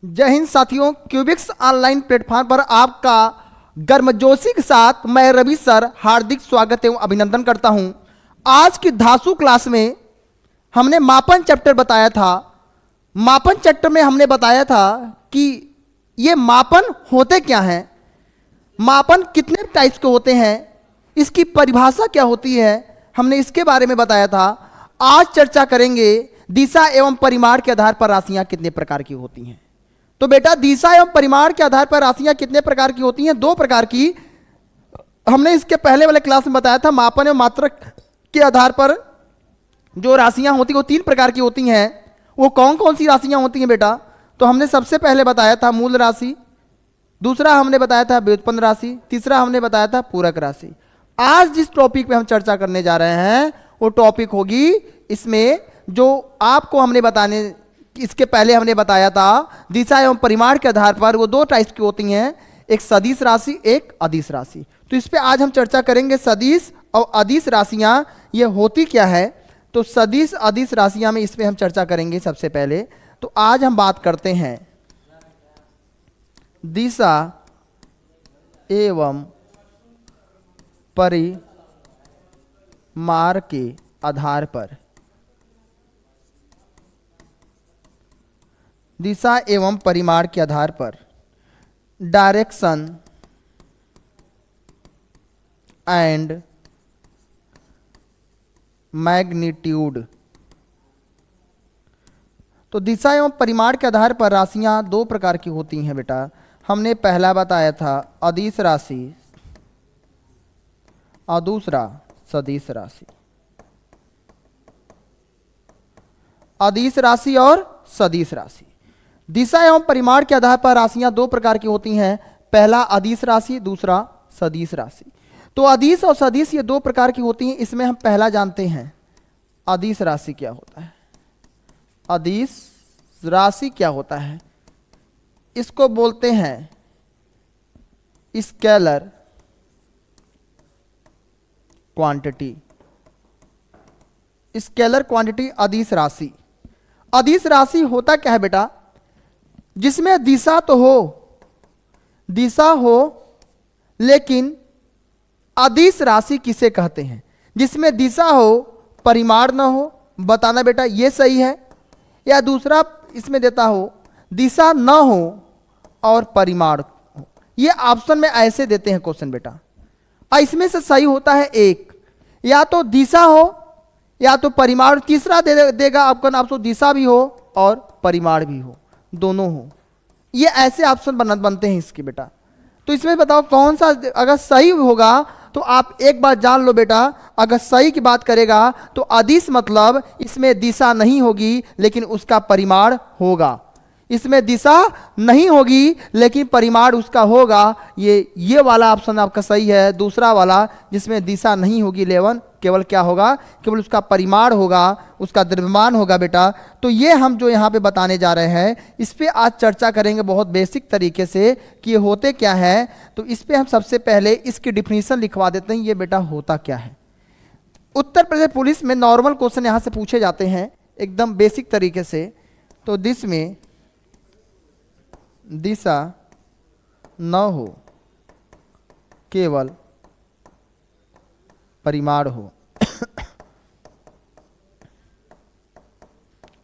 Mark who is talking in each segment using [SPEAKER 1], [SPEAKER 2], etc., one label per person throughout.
[SPEAKER 1] जय हिंद साथियों, cubics online platform पर आपका गर्मजोशी के साथ मैं रवि सर हार्दिक स्वागत एवं अभिनंदन करता हूं। आज की धासु क्लास में हमने मापन चैप्टर बताया था। मापन चैप्टर में हमने बताया था कि ये मापन होते क्या हैं, मापन कितने टाइप्स के होते हैं, इसकी परिभाषा क्या होती है, हमने इसके बारे में बताया था। आज चर्चा करेंगे दिशा एवं परिमाण के आधार पर राशियां कितने प्रकार की होती हैं। तो बेटा, दिशा एवं परिमाण के आधार पर राशियां कितने प्रकार की होती हैं? दो प्रकार की। हमने इसके पहले वाले क्लास में बताया था मापन एवं मात्रक के आधार पर जो राशियां होती हैं वो तीन प्रकार की होती हैं। वो कौन कौन सी राशियां होती हैं बेटा? तो हमने सबसे पहले बताया था मूल राशि, दूसरा हमने बताया था व्युत्पन्न राशि, तीसरा हमने बताया था पूरक राशि। आज जिस टॉपिक पे हम चर्चा करने जा रहे हैं वो टॉपिक होगी, इसमें जो आपको हमने बताने, इसके पहले हमने बताया था दिशा एवं परिमाण के आधार पर वो दो टाइप्स की होती हैं, एक सदिश राशि, एक अदिश राशि। तो इस पे आज हम चर्चा करेंगे सदिश और अदिश राशियां ये होती क्या है। तो सदिश अदिश राशियां में इस पे हम चर्चा करेंगे सबसे पहले। तो आज हम बात करते हैं दिशा एवं परिमाण के आधार पर, दिशा एवं परिमाण के आधार पर डायरेक्शन एंड मैग्नीट्यूड। तो दिशा एवं परिमाण के आधार पर राशियां दो प्रकार की होती हैं बेटा। हमने पहला बताया था अदिश राशि और दूसरा सदिश राशि। अदिश राशि और सदिश राशि। दिशा एवं परिमाण के आधार पर राशियां दो प्रकार की होती हैं, पहला अदिश राशि, दूसरा सदिश राशि। तो अदिश और सदिश ये दो प्रकार की होती हैं। इसमें हम पहला जानते हैं अदिश राशि क्या होता है। अदिश राशि क्या होता है? इसको बोलते हैं स्केलर क्वांटिटी। स्केलर क्वांटिटी अदिश राशि। अदिश राशि होता क्या है बेटा? जिसमें दिशा तो हो, दिशा हो, लेकिन अदिश राशि किसे कहते हैं? जिसमें दिशा हो परिमाण ना हो। बताना बेटा ये सही है या दूसरा इसमें देता हो दिशा ना हो और परिमाण हो। ये ऑप्शन में ऐसे देते हैं क्वेश्चन बेटा। इसमें से सही होता है एक, या तो दिशा हो या तो परिमाण। तीसरा देगा आपका ऑप्शन दिशा भी हो और परिमाण भी हो, दोनों हो। ये ऐसे ऑप्शन बनते हैं इसके बेटा। तो इसमें बताओ कौन सा अगर सही होगा तो आप एक बात जान लो बेटा, अगर सही की बात करेगा तो अदिश मतलब इसमें दिशा नहीं होगी लेकिन उसका परिमाण होगा। इसमें दिशा नहीं होगी लेकिन परिमाण उसका होगा। ये वाला ऑप्शन आपका सही है। दूसरा वाला जिसमें दिशा नहीं होगी 11, केवल क्या होगा? केवल उसका परिमाण होगा, उसका द्रव्यमान होगा बेटा। तो ये हम जो यहाँ पे बताने जा रहे हैं इस पे आज चर्चा करेंगे बहुत बेसिक तरीके से कि ये होते क्या है। तो इस पे हम सबसे पहले इसकी डिफिनीशन लिखवा देते हैं। ये बेटा होता क्या है? उत्तर प्रदेश पुलिस में नॉर्मल क्वेश्चन यहाँ से पूछे जाते हैं एकदम बेसिक तरीके से। तो जिसमें दिशा न हो, केवल परिमाण हो,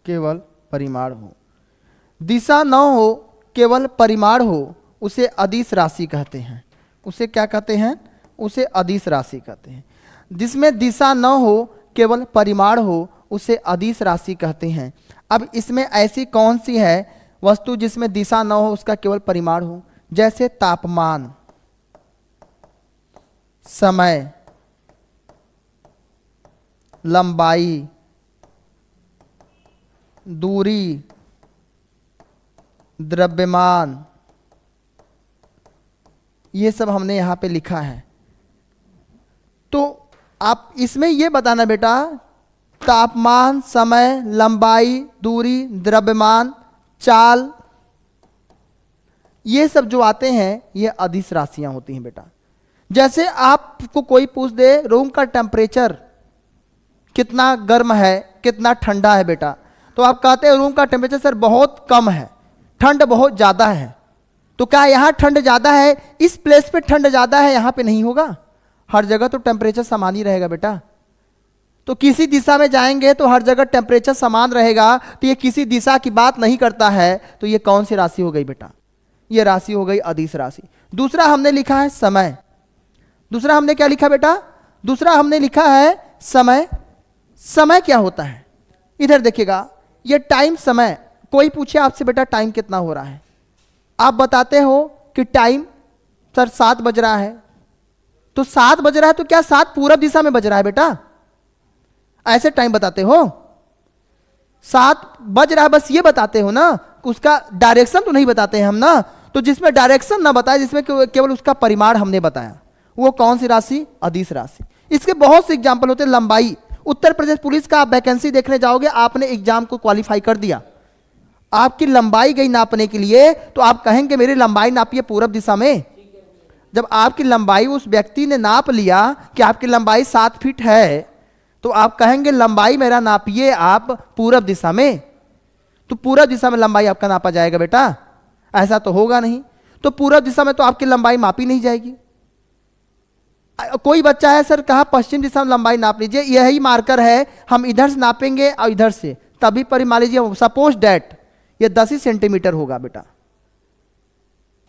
[SPEAKER 1] केवल परिमाण हो। दिशा न हो, केवल परिमाण हो, उसे अदिश राशि कहते हैं। उसे क्या कहते हैं? उसे अदिश राशि कहते हैं। जिसमें दिशा न हो, केवल परिमाण हो, उसे अदिश राशि कहते हैं। अब इसमें ऐसी कौन सी है वस्तु जिसमें दिशा न हो, उसका केवल परिमाण हो? जैसे तापमान, समय, लंबाई, दूरी, द्रव्यमान, ये सब हमने यहां पे लिखा है। तो आप इसमें ये बताना बेटा, तापमान, समय, लंबाई, दूरी, द्रव्यमान, चाल, ये सब जो आते हैं ये अदिश राशियां होती हैं बेटा। जैसे आपको कोई पूछ दे रूम का टेम्परेचर कितना गर्म है, कितना ठंडा है बेटा, तो आप कहते हैं रूम का टेम्परेचर सर बहुत कम है, ठंड बहुत ज्यादा है, तो क्या यहाँ ठंड ज्यादा है, इस प्लेस पे ठंड ज्यादा है, यहाँ पे नहीं होगा? हर जगह तो टेम्परेचर समान ही रहेगा बेटा। तो किसी दिशा में जाएंगे तो हर जगह टेम्परेचर समान रहेगा, तो ये किसी दिशा की बात नहीं करता है। तो ये कौन सी राशि हो गई बेटा? ये राशि हो गई अदिश राशि। दूसरा हमने लिखा है समय। दूसरा हमने क्या लिखा बेटा? दूसरा हमने लिखा है समय। समय क्या होता है? इधर देखिएगा, ये टाइम समय। कोई पूछे आपसे बेटा टाइम कितना हो रहा है, आप बताते हो कि टाइम सर 7 बज रहा है। तो 7 बज रहा है तो क्या 7 पूरब दिशा में बज रहा है बेटा? ऐसे टाइम बताते हो? 7 बज रहा है बस ये बताते हो ना, उसका डायरेक्शन तो नहीं बताते हैं हम ना। तो जिसमें डायरेक्शन ना बताए, जिसमें केवल उसका परिमाण हमने बताया, वो कौन सी राशि? अदिश राशि। इसके बहुत से एग्जाम्पल होते हैं। लंबाई, उत्तर प्रदेश पुलिस का आप वैकेंसी देखने जाओगे, आपने एग्जाम को क्वालिफाई कर दिया, आपकी लंबाई गई नापने के लिए, तो आप कहेंगे मेरी लंबाई नापिए पूरब दिशा में। जब आपकी लंबाई उस व्यक्ति ने नाप लिया कि आपकी लंबाई 7 फीट है, तो आप कहेंगे लंबाई मेरा नापिए आप पूरब दिशा में। तो पूरब दिशा में लंबाई आपका नापा जाएगा बेटा? ऐसा तो होगा नहीं। तो पूरब दिशा में तो आपकी लंबाई मापी नहीं जाएगी। कोई बच्चा है सर कहा पश्चिम दिशा में लंबाई नाप लीजिए, यही मार्कर है, हम इधर से नापेंगे और इधर से, तभी पर मान लीजिए सपोज डैट ये 10 ही सेंटीमीटर होगा बेटा।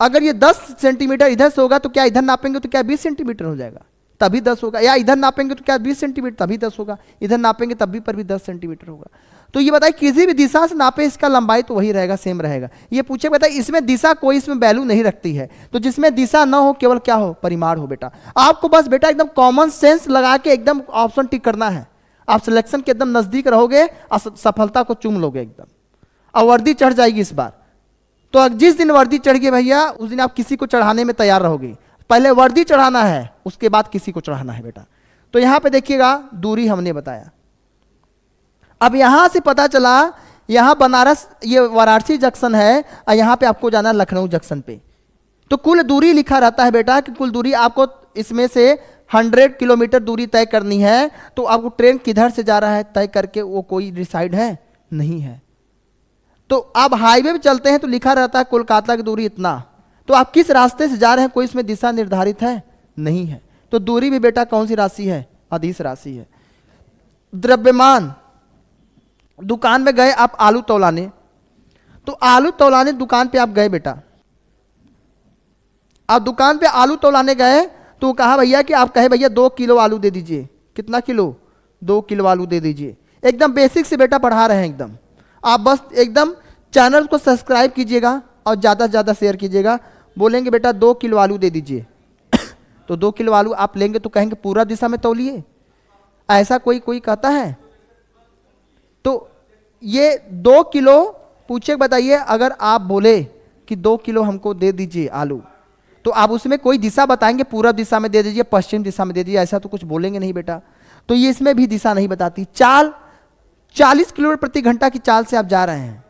[SPEAKER 1] अगर ये 10 सेंटीमीटर इधर से होगा तो क्या इधर नापेंगे तो क्या 20 सेंटीमीटर हो जाएगा? तभी 10 होगा। या इधर नापेंगे तो क्या 20 सेंटीमीटर, तभी 10 होगा। इधर नापेंगे तभी पर भी 10 सेंटीमीटर होगा। तो ये बताइए किसी भी दिशा से नापे इसका लंबाई तो वही रहेगा, सेम रहेगा। ये पूछे बताइए इसमें दिशा कोई इसमें वैल्यू नहीं रखती है। तो जिसमें दिशा ना हो, केवल क्या हो? परिमाण हो बेटा। आपको बस बेटा एकदम कॉमन सेंस लगा के एकदम ऑप्शन टिक करना है। आप सिलेक्शन के एकदम नजदीक रहोगे और सफलता को चूम लोगे एकदम, और वर्दी चढ़ जाएगी इस बार। तो जिस दिन वर्दी चढ़ गई भैया, उस दिन आप किसी को चढ़ाने में तैयार रहोगे। पहले वर्दी चढ़ाना है, उसके बाद किसी को चढ़ाना है बेटा। तो यहां पे देखिएगा दूरी हमने बताया। अब यहां से पता चला यहां बनारस, ये वाराणसी जंक्शन है, और यहां पे आपको जाना है लखनऊ जंक्शन पे। तो कुल दूरी लिखा रहता है बेटा कि कुल दूरी आपको इसमें से 100 किलोमीटर दूरी तय करनी है। तो आपको ट्रेन किधर से जा रहा है तय करके वो कोई डिसाइड है नहीं है। तो आप हाईवे पे चलते हैं तो लिखा रहता है कोलकाता की दूरी इतना। तो आप किस रास्ते से जा रहे हैं, कोई इसमें दिशा निर्धारित है नहीं है। तो दूरी भी बेटा कौन सी राशि है? अदिश राशि है। द्रव्यमान, दुकान में गए आप आलू तौलाने, तो आलू तौलाने दुकान पे आप गए बेटा। आप दुकान पे आलू तौलाने गए तो कहा भैया कि आप कहे भैया 2 किलो आलू दे दीजिए। कितना किलो? 2 किलो आलू दे दीजिए। एकदम बेसिक से बेटा पढ़ा रहे हैं एकदम। आप बस एकदम चैनल को सब्सक्राइब कीजिएगा और ज़्यादा से ज़्यादा शेयर कीजिएगा। बोलेंगे बेटा 2 किलो आलू दे दीजिए तो 2 किलो आलू आप लेंगे तो कहेंगे पूरा दिशा में तौलिए। ऐसा कोई कहता है? तो ये 2 किलो पूछे बताइए, अगर आप बोले कि 2 किलो हमको दे दीजिए आलू, तो आप उसमें कोई दिशा बताएंगे, पूरब दिशा में दे दीजिए, पश्चिम दिशा में दे दीजिए, ऐसा तो कुछ बोलेंगे नहीं बेटा। तो ये इसमें भी दिशा नहीं बताती। चाल 40 किलोमीटर प्रति घंटा की चाल से आप जा रहे हैं,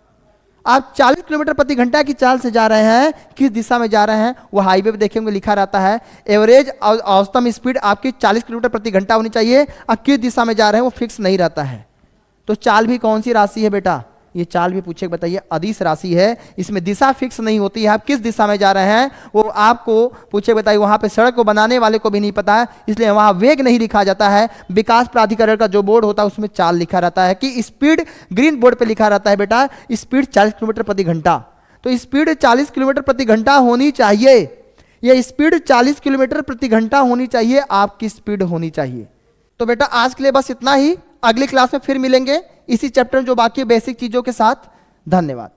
[SPEAKER 1] आप 40 किलोमीटर प्रति घंटा की चाल से जा रहे हैं, किस दिशा में जा रहे हैं? वो हाईवे पे देखेंगे लिखा रहता है एवरेज औसतम स्पीड आपकी 40 किलोमीटर प्रति घंटा होनी चाहिए, और किस दिशा में जा रहे हैं वो फिक्स नहीं रहता है। तो चाल भी कौन सी राशि है बेटा? ये चाल भी पूछे बताइए अदिश राशि है। इसमें दिशा फिक्स नहीं होती है, आप किस दिशा में जा रहे हैं वो आपको पूछे बताइए। वहां पे सड़क को बनाने वाले को भी नहीं पता है, इसलिए वहां वेग नहीं लिखा जाता है। विकास प्राधिकरण का जो बोर्ड होता है उसमें चाल लिखा रहता है कि स्पीड, ग्रीन बोर्ड पे लिखा रहता है बेटा स्पीड 40 किलोमीटर प्रति घंटा। तो स्पीड 40 किलोमीटर प्रति घंटा होनी चाहिए, ये स्पीड 40 किलोमीटर प्रति घंटा होनी चाहिए, आपकी स्पीड होनी चाहिए। तो बेटा आज के लिए बस इतना ही। अगली क्लास में फिर मिलेंगे इसी चैप्टर में जो बाकी बेसिक चीजों के साथ। धन्यवाद।